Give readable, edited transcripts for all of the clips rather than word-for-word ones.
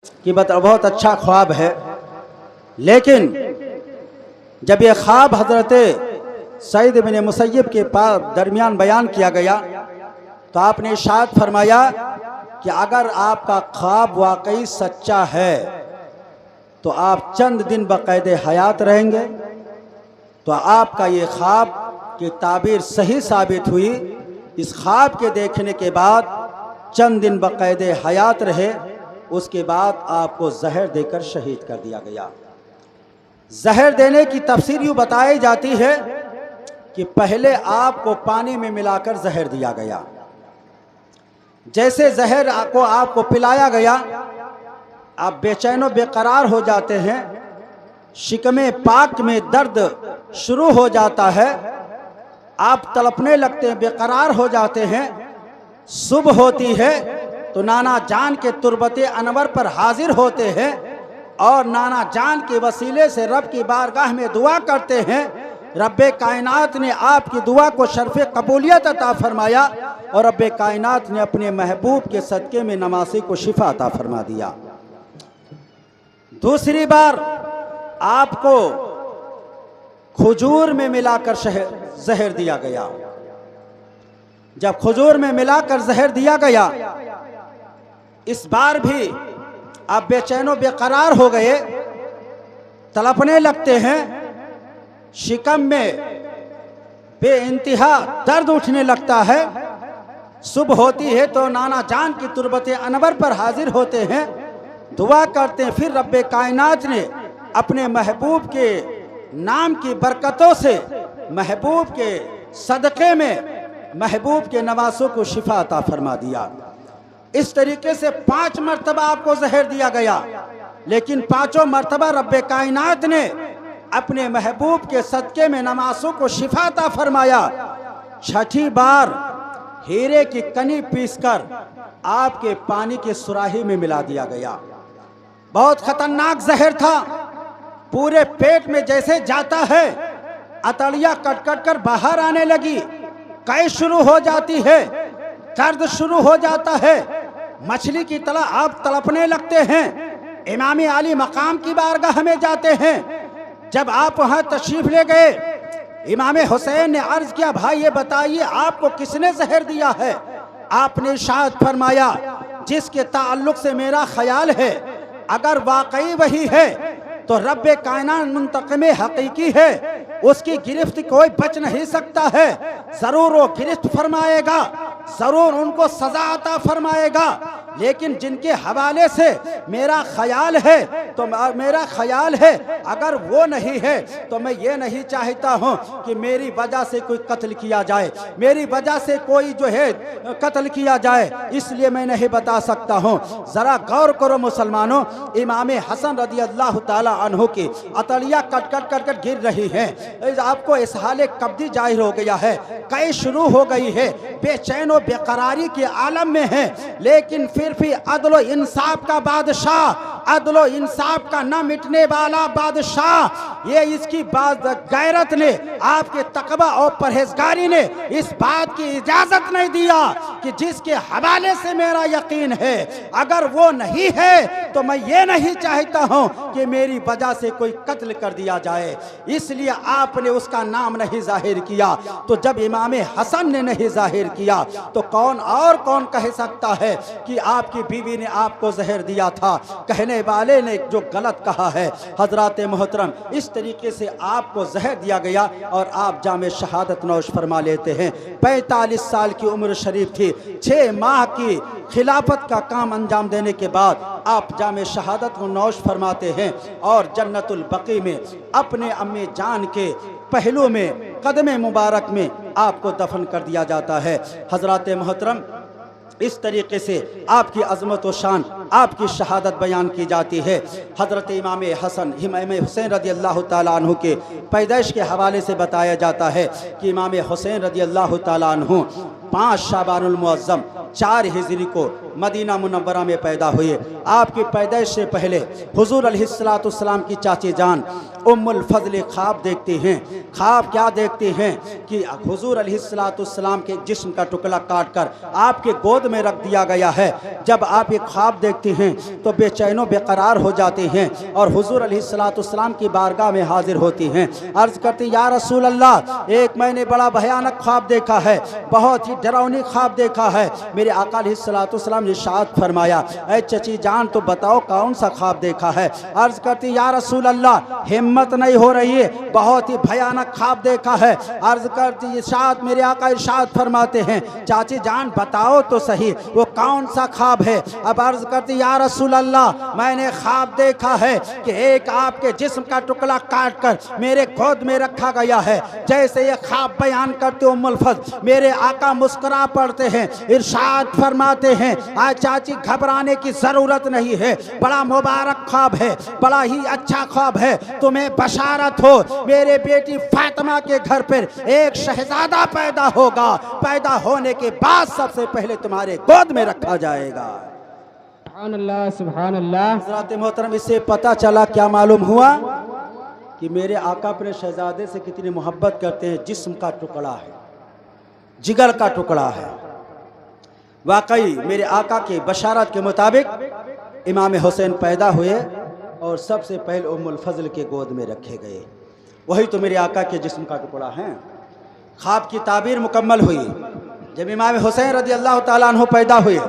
कि बहुत अच्छा ख्वाब है, लेकिन जब ये ख्वाब हज़रत सईद बिन मुसय्यब के पास दरमियान बयान किया गया तो आपने इरशाद फरमाया कि अगर आपका ख्वाब वाकई सच्चा है तो आप चंद दिन बक़ैदे हयात रहेंगे। तो आपका ये ख्वाब की ताबीर सही साबित हुई। इस ख्वाब के देखने के बाद चंद दिन बक़ैदे हयात रहे, उसके बाद आपको जहर देकर शहीद कर दिया गया। जहर देने की तफसीर यूँ बताई जाती है कि पहले आपको पानी में मिलाकर जहर दिया गया। जैसे जहर को आपको पिलाया गया, आप बेचैनो बेकरार हो जाते हैं, शिकमे पाक में दर्द शुरू हो जाता है, आप तड़पने लगते हैं, बेकरार हो जाते हैं। सुबह होती है तो नाना जान के तुरबते अनवर पर हाजिर होते हैं और नाना जान के वसीले से रब की बारगाह में दुआ करते हैं। रब्बे कायनात ने आपकी दुआ को शर्फ़े कबूलियत अता फरमाया और रब्बे कायनात ने अपने महबूब के सदक़े में नमासी को शिफा अता फरमा दिया। दूसरी बार आपको खजूर में मिलाकर जहर दिया गया। जब खजूर में मिलाकर जहर दिया गया, इस बार भी आप बेचैनो बेकरार हो गए, तड़पने लगते हैं, शिकम में बेइंतहा दर्द उठने लगता है। सुबह होती है तो नाना जान की तुरबते अनवर पर हाजिर होते हैं, दुआ करते हैं। फिर रब्बे कायनात ने अपने महबूब के नाम की बरकतों से महबूब के सदक़े में महबूब के नवासों को शिफा अता फरमा दिया। इस तरीके से 5 मरतबा आपको जहर दिया गया, लेकिन 5 मरतबा रब्बे कायनात ने अपने महबूब के सदक़े में नमासों को शिफा अता फरमाया। छठी बार हीरे की कनी पीसकर आपके पानी के सुराही में मिला दिया गया। बहुत खतरनाक जहर था, पूरे पेट में जैसे जाता है, अतड़ियाँ कट कट कर बाहर आने लगी, कै शुरू हो जाती है, दर्द शुरू हो जाता है, मछली की तरह आप तड़पने लगते हैं। इमाम आली मकाम की बारगाह में जाते हैं। जब आप वहाँ तशरीफ ले गए, इमाम हुसैन ने अर्ज किया, भाई ये बताइए आपको किसने जहर दिया है? आपने इरशाद फरमाया, जिसके ताल्लुक से मेरा ख्याल है अगर वाकई वही है तो रब्बे कायनात मुंतक़िम हकीकी है, उसकी गिरफ्त कोई बच नहीं सकता है। जरूर वो गिरफ्त फरमाएगा, जरूर उनको सजा अता फरमाएगा। लेकिन जिनके हवाले से मेरा ख्याल है तो मेरा ख्याल है अगर वो नहीं है तो मैं ये नहीं चाहता हूँ कि मेरी वजह से कोई कत्ल किया जाए, मेरी वजह से कोई जो है कत्ल किया जाए, इसलिए मैं नहीं बता सकता हूँ। ज़रा गौर करो मुसलमानों, इमाम हसन रज़ी अल्लाह ताला अन्हु की अतड़ियाँ कट कट कट कट गिर रही हैं, आपको इसहाले कब्दी जाहिर हो गया है, कै शुरू हो गई है, बेचैनो बेकरारी के आलम में है। लेकिन फिर भी अदलो इंसाफ का बादशाह, अदलो इंसाफ का न मिटने वाला बादशाह, ये इसकी बात गैरत ने, आपके तकवा और परहेजगारी ने इस बात की इजाजत नहीं दिया कि जिसके हवाले से मेरा यकीन है अगर वो नहीं है तो मैं ये नहीं चाहता हूँ कि मेरी वजह से कोई कत्ल कर दिया जाए, इसलिए आपने उसका नाम नहीं जाहिर किया। तो जब इमाम हसन ने नहीं जाहिर किया तो कौन कह सकता है कि आपकी बीवी ने आपको जहर दिया था? कहने वाले ने जो गलत कहा है। हजरात मोहतरम, इस तरीके से आपको जहर दिया गया और आप जामे शहादत नौश फरमा लेते हैं। 45 साल की उम्र शरीफ थी, 6 माह की खिलाफत का काम अंजाम देने के बाद आप जामे शहादत को नौश फरमाते हैं और जन्नतुल बकी में अपने अम्मी जान के पहलू में कदम मुबारक में आपको दफन कर दिया जाता है। हजरात मोहतरम, इस तरीके से आपकी अज़मत व शान, आपकी शहादत बयान की जाती है। हज़रत इमाम हसन इमाम हुसैन रज़ी अल्लाह ताला अन्हु के पैदाइश के हवाले से बताया जाता है कि इमाम हुसैन रज़ी अल्लाह ताला अन्हु 5 शाबानुल मुअज़्ज़म 4 हिजरी को मदीना मुनव्वरा में पैदा हुए। आपकी पैदाइश से पहले हुज़ूर अलैहिस्सलातु वस्सलाम की चाची जान उम्मुल फजल ख्वाब देखते हैं। ख्वाब क्या देखते हैं कि हुजूर अलैहिस्सलाम के जिस्म का टुकड़ा काट कर आपके गोद में रख दिया गया है। जब आप ये ख्वाब देखते हैं तो बेचैनो बेकरार हो जाते हैं और हुजूर अलैहिस्सलाम की बारगाह में हाजिर होती हैं। अर्ज करती या रसूल अल्लाह, एक मैंने बड़ा भयानक ख्वाब देखा है, बहुत ही डरावनी ख्वाब देखा है। मेरे आका अलैहिस्सलाम ने इरशाद फरमाया, ऐ चची जान तो बताओ कौन सा ख्वाब देखा है। अर्ज करती या रसूल अल्लाह, हिम्मत नहीं हो रही है, बहुत ही भयानक ख्वाब देखा है। अर्ज करती इरशाद, मेरे आका इरशाद फरमाते हैं, चाची जान बताओ तो सही वो कौन सा ख्वाब है। अब अर्ज करती या रसूल अल्लाह, मैंने ख्वाब देखा है कि एक आपके जिस्म का टुकड़ा काट कर मेरे गोद में रखा गया है। जैसे ये ख्वाब बयान करते उम्मुल फज़ल, मेरे आका मुस्कुरा पड़ते हैं, इरशाद फरमाते हैं, आज चाची घबराने की जरूरत नहीं है, बड़ा मुबारक ख्वाब है, बड़ा ही अच्छा ख्वाब है। तुम्हें बशारत हो, मेरे बेटी फातिमा के घर पर एक शहजादा पैदा होगा, पैदा होने के बाद सबसे पहले तुम्हारे गोद में रखा जाएगा। सुभान अल्लाह, सुभान अल्लाह। हज़रात मोहतरम, इससे पता चला क्या मालूम हुआ कि मेरे आका अपने शहजादे से कितनी मोहब्बत करते हैं। जिस्म का टुकड़ा है, जिगर का टुकड़ा है। वाकई मेरे आका के बशारत के मुताबिक इमाम हुसैन पैदा हुए और सबसे पहले उम्मुल फज़ल के गोद में रखे गए। वही तो मेरे आका के जिस्म का टुकड़ा है। ख्वाब की ताबीर मुकम्मल हुई जब इमाम हुसैन रज़ी अल्लाह ताला अन्हु पैदा हुए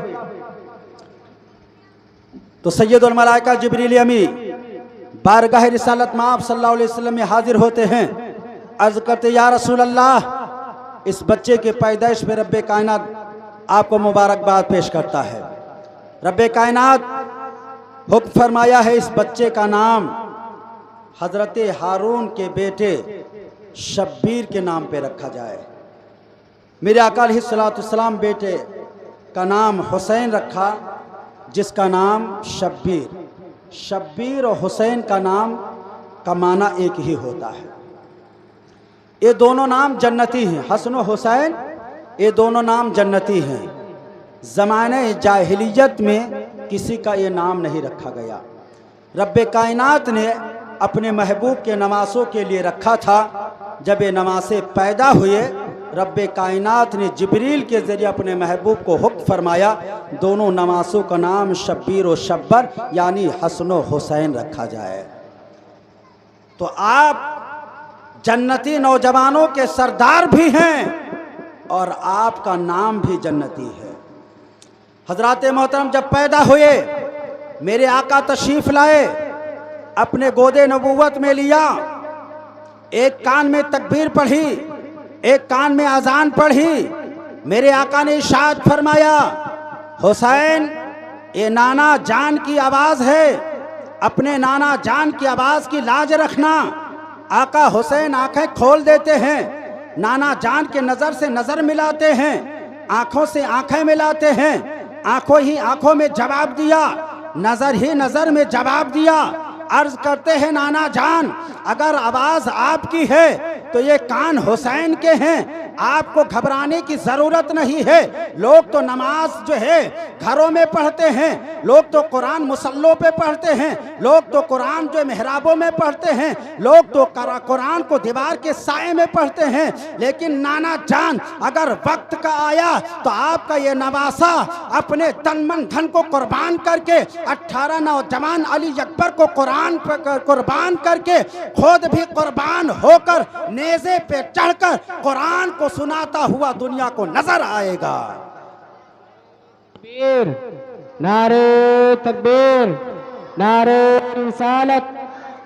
तो सैयदुल मलाइका जिब्रील अमी बारगाह रिसालत में आप सल्लल्लाहु अलैहि वसल्लम में हाजिर होते हैं। अर्ज करते या रसूल अल्लाह, इस बच्चे के पैदाइश में रब्बे कायनात आपको मुबारकबाद पेश करता है। रब्बे कायनात हुक्म फरमाया है, इस बच्चे का नाम हजरत हारून के बेटे शब्बीर के नाम पे रखा जाए। मेरे आका अलैहिस्सलाम बेटे का नाम हुसैन रखा, जिसका नाम शब्बीर। शब्बीर और हुसैन का नाम का माना एक ही होता है। ये दोनों नाम जन्नती हैं, हसन और हुसैन, ये दोनों नाम जन्नती हैं। ज़माने जाहिलियत में किसी का ये नाम नहीं रखा गया। रब्बे कायनात ने अपने महबूब के नवासों के लिए रखा था। जब ये नवासे पैदा हुए, रब्बे कायनात ने जिब्रील के ज़रिए अपने महबूब को हुक्म फरमाया, दोनों नवासों का नाम शब्बीर और शब्बर यानी हसन और हुसैन रखा जाए। तो आप जन्नती नौजवानों के सरदार भी हैं और आपका नाम भी जन्नती है। हजरात मोहतरम, जब पैदा हुए मेरे आका तशरीफ लाए, अपने गोदे नबूवत में लिया, एक कान में तकबीर पढ़ी, एक कान में अजान पढ़ी। मेरे आका ने इरशाद फरमाया, हुसैन ये नाना जान की आवाज़ है, अपने नाना जान की आवाज़ की लाज रखना। आका हुसैन आंखें खोल देते हैं, नाना जान के नज़र से नज़र मिलाते हैं, आंखों से आंखें मिलाते हैं, आंखों ही आंखों में जवाब दिया, नज़र ही नज़र में जवाब दिया। अर्ज करते हैं, नाना जान अगर आवाज़ आपकी है तो ये कान हुसैन के हैं, आपको घबराने की ज़रूरत नहीं है। लोग तो नमाज जो है घरों में पढ़ते हैं, लोग तो कुरान मुसल्लों पे पढ़ते हैं, लोग तो कुरान जो मेहराबों में पढ़ते हैं, लोग तो कुरान को दीवार के साए में पढ़ते हैं। लेकिन नाना जान अगर वक्त का आया तो आपका ये नवासा अपने तन मन धन को कुर्बान करके 18 नौजवान अली अकबर को कुरान पर कुर्बान करके खुद भी कुर्बान होकर नेज़े पे चढ़कर कुरान को सुनाता हुआ दुनिया को नजर आएगा। तकबीर, नारे तकबीर, नारे रिसालत,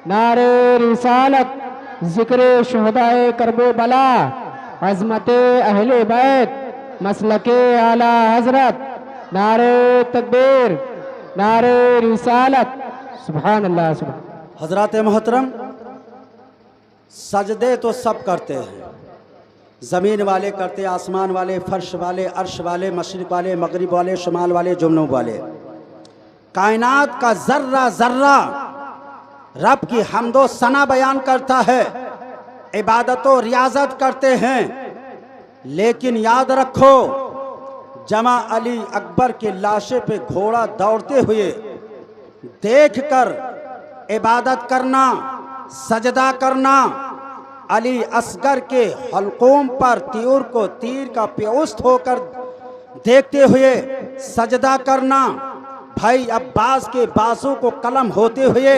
नारे रिसालत, जिक्र शुहदाए करबो बला, अज़मते अहले बैत, मसलके आला हजरत, नारे तकबीर, नारे रिसालत। सुभान अल्लाह, सुभान। हजरात मोहतरम, सजदे तो सब करते हैं, ज़मीन वाले करते, आसमान वाले, फर्श वाले, अर्श वाले, मशरिक़ वाले, मगरिब वाले, शुमाल वाले, जुनूब वाले। कायनात का ज़र्रा ज़र्रा रब की हम्दो सना बयान करता है, इबादत व रियाजत करते हैं। लेकिन याद रखो, जमा अली अकबर के लाशे पे घोड़ा दौड़ते हुए देखकर इबादत करना सजदा करना, अली असगर के हलकों पर तीर का प्योस्त होकर देखते हुए सजदा करना, भाई अब्बास के बाजू को कलम होते हुए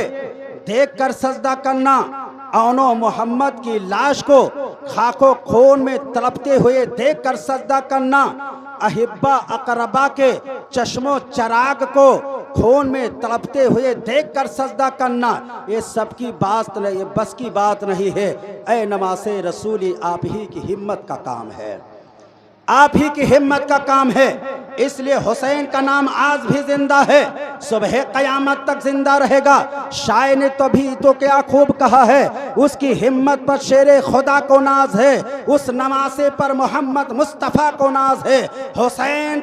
देखकर सजदा करना, औनो मोहम्मद की लाश को खाको खून में तड़पते हुए देखकर सजदा करना, अहिब्बा अकरबा के चश्मो चराग को खून में तड़पते हुए देखकर सजदा करना, ये सबकी बात नहीं, ये बस की बात नहीं है। ऐ नवासे रसूली, आप ही की हिम्मत का काम है, आप ही की हिम्मत का काम है। इसलिए हुसैन का नाम आज भी जिंदा है, सुबह क़यामत तक जिंदा रहेगा। शायर ने तो भी तो क्या खूब कहा है, उसकी हिम्मत पर शेरे खुदा को नाज है, उस नवासे पर मोहम्मद मुस्तफ़ा को नाज है। हुसैन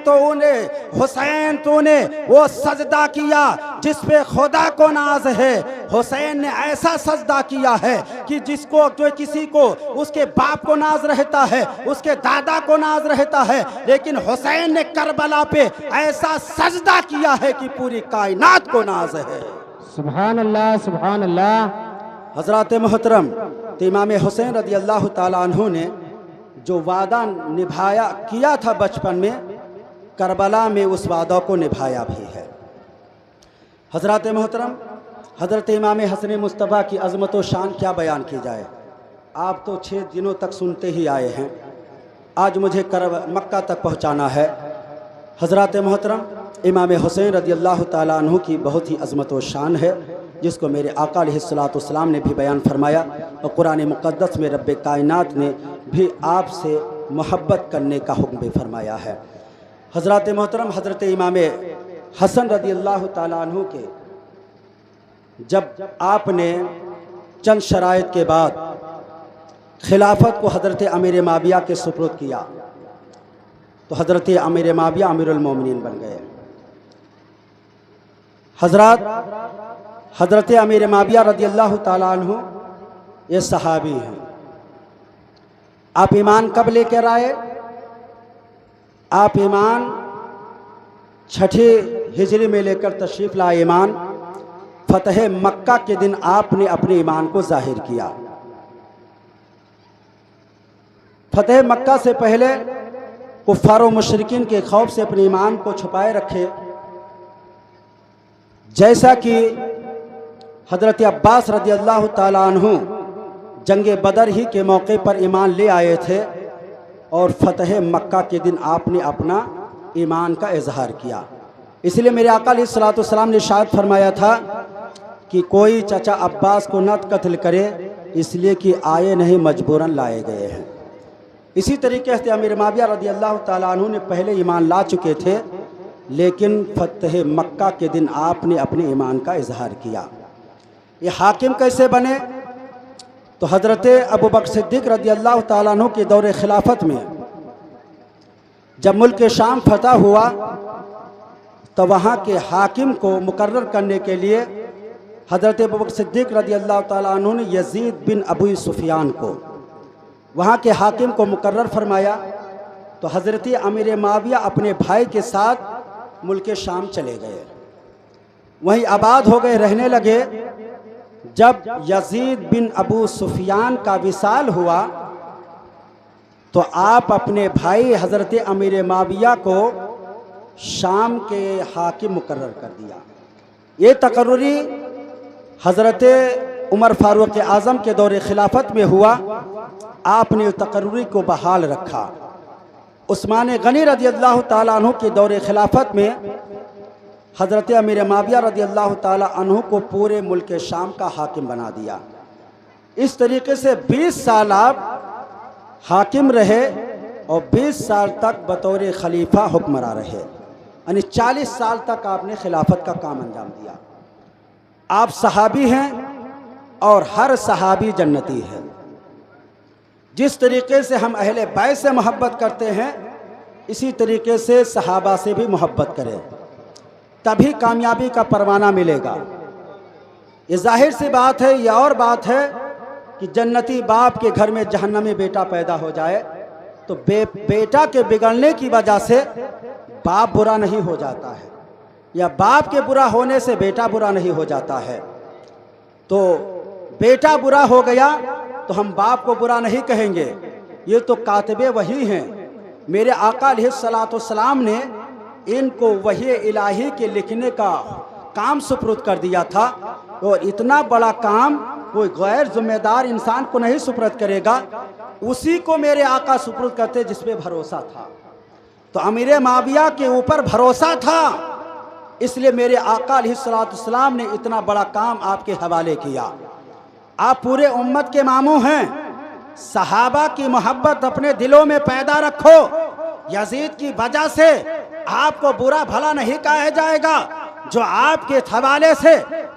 तूने वो सजदा किया जिस पे खुदा को नाज है। हुसैन ने ऐसा सजदा किया है कि जिसको जो किसी को उसके बाप को नाज रहता है, उसके दादा को नाज रहता है, लेकिन हुसैन ने करबला पे ऐसा सजदा किया है कि पूरी कायनात को नाज है। सुभान अल्लाह, सुभान अल्लाह। हजरत मोहतरम तो इमाम हुसैन रदी अल्लाह ताला अन्हु ने जो वादा निभाया किया था बचपन में, करबला में उस वादा को निभाया भी है। हजरत मोहतरम हजरत इमाम हसन मुस्तफ़ा की अज़मत व शान क्या बयान की जाए। आप तो 6 दिनों तक सुनते ही आए हैं, आज मुझे मक्का तक पहुंचाना है। हजरत मोहतरम इमाम हुसैन रदी अल्लाह ताला अन्हु की बहुत ही अज़मत व शान है, जिसको मेरे आका अलैहिस्सलातु वस्सलाम ने भी बयान फरमाया और कुरान मुक़द्दस में रब्बे कायनात ने भी आपसे मोहब्बत करने का हुक्म भी फरमाया है। हजरत मोहतरम हजरत इमाम हसन रदी अल्लाह ताला अन्हु के जब आपने चंद शराइत के बाद खिलाफत को हजरत अमीर माविया के सुपुर्द किया तो हजरत अमीर माविया अमीरुल मोमिनीन बन गए। हजरत अमीर माविया रदी अल्लाह ताला अन्हु ये सहाबी हैं। आप ईमान कब लेकर आए? आप ईमान 6ठी हिजरी में लेकर तशरीफ़ लाए। ईमान फतह मक्का के दिन आपने अपने ईमान को जाहिर किया। फतह मक्का से पहले कुफ़ार व मुशरिकीन के खौफ से अपने ईमान को छुपाए रखे। जैसा कि हजरत अब्बास रदी अल्लाह ताला अन्हु जंग बदर ही के मौके पर ईमान ले आए थे और फतह मक्का के दिन आपने अपना ईमान का इजहार किया। इसलिए मेरे आका अलैहिस्सलातु वस्सलाम ने इरशाद फरमाया था कि कोई चचा अब्बास को न कत्ल करे, इसलिए कि आए नहीं मजबूरन लाए गए हैं। इसी तरीके से अमीर माविया रदी अल्लाह ताला अन्हु ने पहले ईमान ला चुके थे, लेकिन फतह मक्का के दिन आपने अपने ईमान का इजहार किया। ये हाकिम कैसे बने? तो हजरत अबू बकर सिद्दीक़ रदी अल्लाह ताला अन्हु के दौरे खिलाफत में जब मुल्क शाम फतह हुआ तो वहाँ के हाकिम को मुकर्रर करने के लिए हजरत अबू बकर सिद्दीक़ रदी अल्लाह ताला अन्हु ने यजीद बिन अबू सुफियान को वहाँ के हाकिम को मुकर्रर फरमाया। तो हजरत अमीर माविया अपने भाई के साथ मुल्क शाम चले गए, वहीं आबाद हो गए, रहने लगे। जब यजीद बिन अबू सुफियान का विसाल हुआ तो आप अपने भाई हजरत अमीर माविया को शाम के हाकिम मुकर्रर कर दिया। ये तकर्रुरी हजरत उमर फारूक आज़म के दौरे खिलाफत में हुआ, आपने तकर्रुरी को बहाल रखा। उस्मान गनी रदी अल्लाह ताला अन्हु के दौरे खिलाफत में हजरत अमीर माविया रदी अल्लाह ताला अन्हु को पूरे मुल्क शाम का हाकिम बना दिया। इस तरीके से 20 साल आप हाकिम रहे और 20 साल तक बतौर खलीफा हुक्मरां रहे, यानी 40 साल तक आपने खिलाफत का काम अंजाम दिया। आप सहाबी हैं और हर सहाबी जन्नती है। जिस तरीके से हम अहले बैत से मोहब्बत करते हैं, इसी तरीके से सहाबा से भी मोहब्बत करें, तभी कामयाबी का परवाना मिलेगा। ये जाहिर सी बात है। यह और बात है कि जन्नती बाप के घर में जहन्नमी बेटा पैदा हो जाए तो बेटा के बिगड़ने की वजह से बाप बुरा नहीं हो जाता है, या बाप के बुरा होने से बेटा बुरा नहीं हो जाता है। तो बेटा बुरा हो गया तो हम बाप को बुरा नहीं कहेंगे, ये तो कातिबे वही हैं। मेरे आका अलैहिस्सलाम ने इनको वही इलाही के लिखने का काम सुपुर्द कर दिया था, और इतना बड़ा काम कोई गैर जिम्मेदार इंसान को नहीं सुपुर्द करेगा, उसी को मेरे आका सुपुर्द करते जिस पे भरोसा था। तो अमीर माविया के ऊपर भरोसा था, इसलिए मेरे आका अलैहिस्सलाम ने इतना बड़ा काम आपके हवाले किया। आप पूरे उम्मत के मामू हैं, सहाबा की मोहब्बत अपने दिलों में पैदा रखो। यजीद की वजह से आपको बुरा भला नहीं कहा जाएगा। जो आपके हवाले से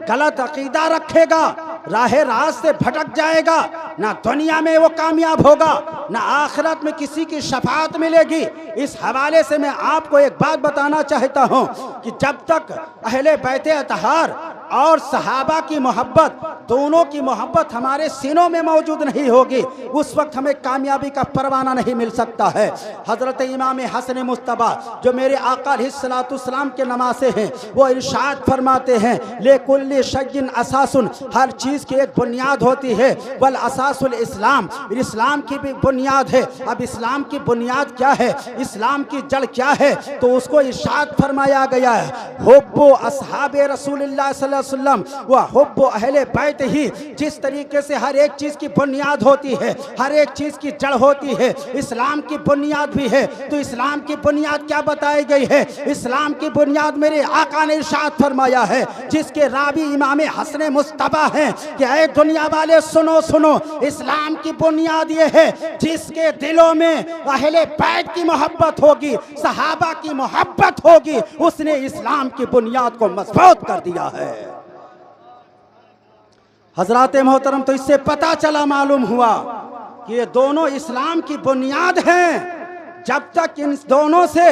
गलत अकीदा रखेगा राह रास्त से भटक जाएगा, ना दुनिया में वो कामयाब होगा ना आखिरत में किसी की शफाअत मिलेगी। इस हवाले से मैं आपको एक बात बताना चाहता हूँ कि जब तक अहले बैत अतहार और सहाबा की मोहब्बत, दोनों की मोहब्बत हमारे सीनों में मौजूद नहीं होगी, उस वक्त हमें कामयाबी का परवाना नहीं मिल सकता है। हज़रत इमाम हसन मुस्तबा जो मेरे आका अलैहिस्सलाम के नमासे हैं, वो इरशाद फरमाते हैं, ले कुल्ली शयइन असासुन, हर चीज़ की एक बुनियाद होती है, वल असासुल इस्लाम, इस्लाम की भी बुनियाद है। अब इस्लाम की बुनियाद क्या है, इस्लाम की जड़ क्या है, तो उसको इरशाद फरमाया गया है, हुब्बु अस्हाबे रसूलुल्लाह सल्लल्लाहु अलैहि वसल्लम व हुब्बु अहले बैत ही। जिस तरीके से हर एक चीज़ की बुनियाद होती है, हर एक चीज़ की जड़ होती है, इस्लाम की बुनियाद भी है। तो इस्लाम की बुनियाद क्या बताई गई है, इस्लाम की बुनियाद मेरे आका ने इरशाद फरमाया है, जिसके रावी इमाम हसन मुस्तबा हैं, कि ऐ दुनिया वाले सुनो सुनो, इस्लाम की बुनियाद ये है, जिसके दिलों में अहले बैत की मोहब्बत होगी, सहाबा की मोहब्बत होगी, उसने इस्लाम की बुनियाद को मजबूत कर दिया है। हजरात मोहतरम, तो इससे पता चला, मालूम हुआ कि ये दोनों इस्लाम की बुनियाद हैं। जब तक इन दोनों से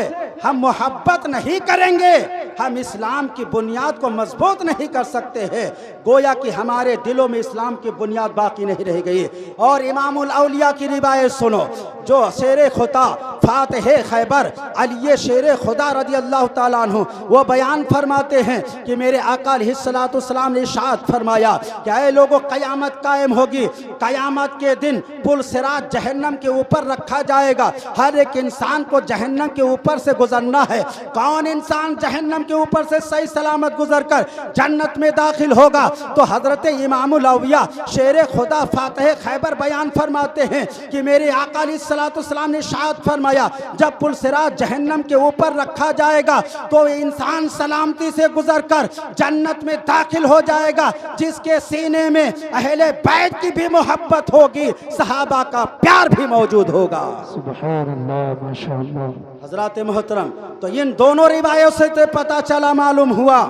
हम मोहब्बत नहीं करेंगे, हम इस्लाम की बुनियाद को मजबूत नहीं कर सकते हैं। गोया कि हमारे दिलों में इस्लाम की बुनियाद बाकी नहीं रह गई। और इमामुल औलिया की रिवायत सुनो, जो शेर खुदा फातिह खैबर अली शेर खुदा रज़ी अल्लाह ताला अन्हु, वो बयान फरमाते हैं कि मेरे आका अलैहिस्सलाम ने इरशाद फरमाया कि ऐ लोगों, क़यामत कायम होगी, क़यामत के दिन पुल सिरात जहन्नम के ऊपर रखा जाएगा। हर एक इंसान को जहन्नम के ऊपर से गुजरना है। कौन इंसान जहन्नम के ऊपर से सही सलामत गुजरकर जन्नत में दाखिल होगा? तो हजरत इमामुल औलिया शेर खुदा फातिह खैबर बयान फरमाते हैं कि मेरे आका अलैहिस्सलाम ने इरशाद फरमाया, जब पुल सिरात जहन्नम के ऊपर रखा जाएगा तो इंसान सलामती से गुजरकर जन्नत में दाखिल हो जाएगा, जिसके सीने में अहले बैत की भी मोहब्बत होगी, सहाबा का प्यार भी मौजूद होगा। सुभान अल्लाह, माशाअल्लाह। हजरात मोहतरम, तो इन दोनों रिवायों से तो पता चला, मालूम हुआ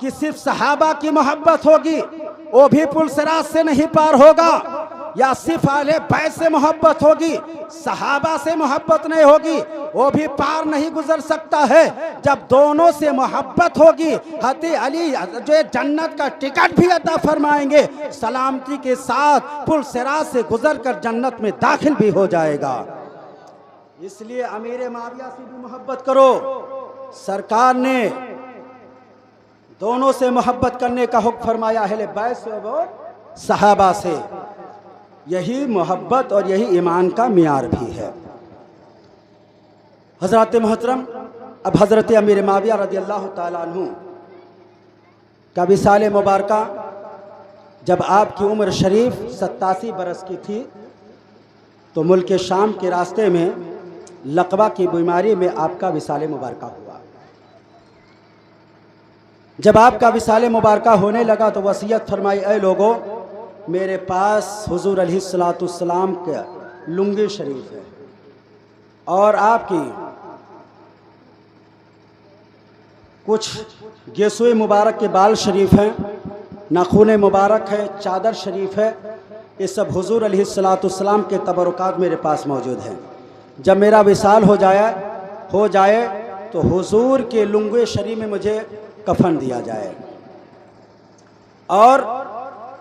कि सिर्फ सहाबा की मोहब्बत होगी, वो भी पुल सिरात से नहीं पार होगा, या सिर्फ अहले बैत से मोहब्बत होगी, सहाबा से मोहब्बत नहीं होगी, वो भी पार नहीं गुजर सकता है। जब दोनों से मोहब्बत होगी, हज़रत अली जो जन्नत का टिकट भी अता फरमाएंगे, सलामती के साथ पुल सिरात से गुजर कर जन्नत में दाखिल भी हो जाएगा। इसलिए अमीर माविया से भी मोहब्बत करो। सरकार ने दोनों से मोहब्बत करने का हुक्म फरमाया, अहले बैत से और सहाबा से। यही मोहब्बत और यही ईमान का मियार भी है। हजरत मोहतरम, अब हजरत अमीर माविया रज़ी अल्लाह ताला अन्हु का विसाल मुबारका, जब आपकी उम्र शरीफ 87 बरस की थी, तो मुल्क शाम के रास्ते में लकवा की बीमारी में आपका विसाल मुबारका हुआ। जब आपका विसाल मुबारका होने लगा तो वसीयत फरमाई, ऐ लोगों, मेरे पास हुजूर अलैहिस्सलाम का लुंगी शरीफ है और आपकी कुछ गेसुए मुबारक के बाल शरीफ हैं, नाखून मुबारक है, चादर शरीफ है, ये सब हुजूर अलैहिस्सलाम के तबरुकात मेरे पास मौजूद हैं। जब मेरा विसाल हो जाए तो हुजूर के लुंगे शरीफ में मुझे कफन दिया जाए, और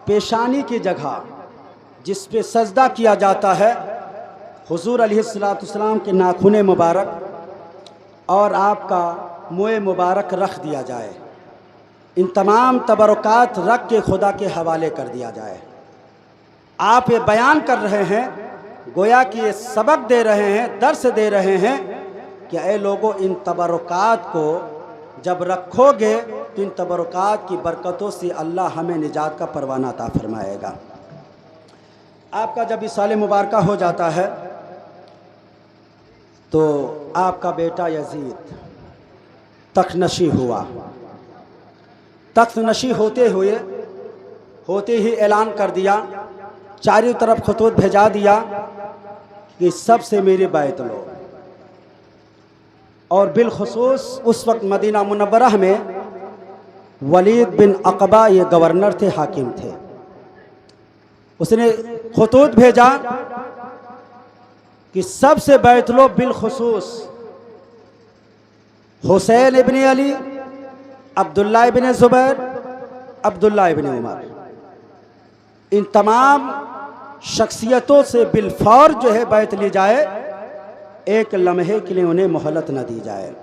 पेशानी की जगह जिस पे सजदा किया जाता है, हुजूर अलैहिस्सलाम के नाखून मुबारक और आपका मुँह मुबारक रख दिया जाए। इन तमाम तबरुकात रख के खुदा के हवाले कर दिया जाए। आप ये बयान कर रहे हैं, गोया कि ये सबक दे रहे हैं, दर्स दे रहे हैं कि ऐ लोगों, इन तबरुकात को जब रखोगे तो इन तबरुकात की बरकतों से अल्लाह हमें निजात का परवाना अता फरमाएगा। आपका जब इसाले मुबारका हो जाता है तो आपका बेटा यजीद तख्तनशी हुआ। तख्तनशी होते ही ऐलान कर दिया, चारों तरफ खतूत भेजा दिया कि सबसे मेरी बैत लो। और बिलखुसूस उस वक्त मदीना मुनव्वरह में वलीद बिन अक़बा ये गवर्नर थे, हाकिम थे। उसने खतूत भेजा कि सबसे बैत लो, बिलखुसूस हुसैन इब्न अली, अब्दुल्ला इब्न ज़ुबैर, अब्दुल्ला इब्न उमर, इन तमाम शख्सियतों से बिलफौर जो है बैत ली जाए, एक लम्हे के लिए उन्हें मोहलत न दी जाए।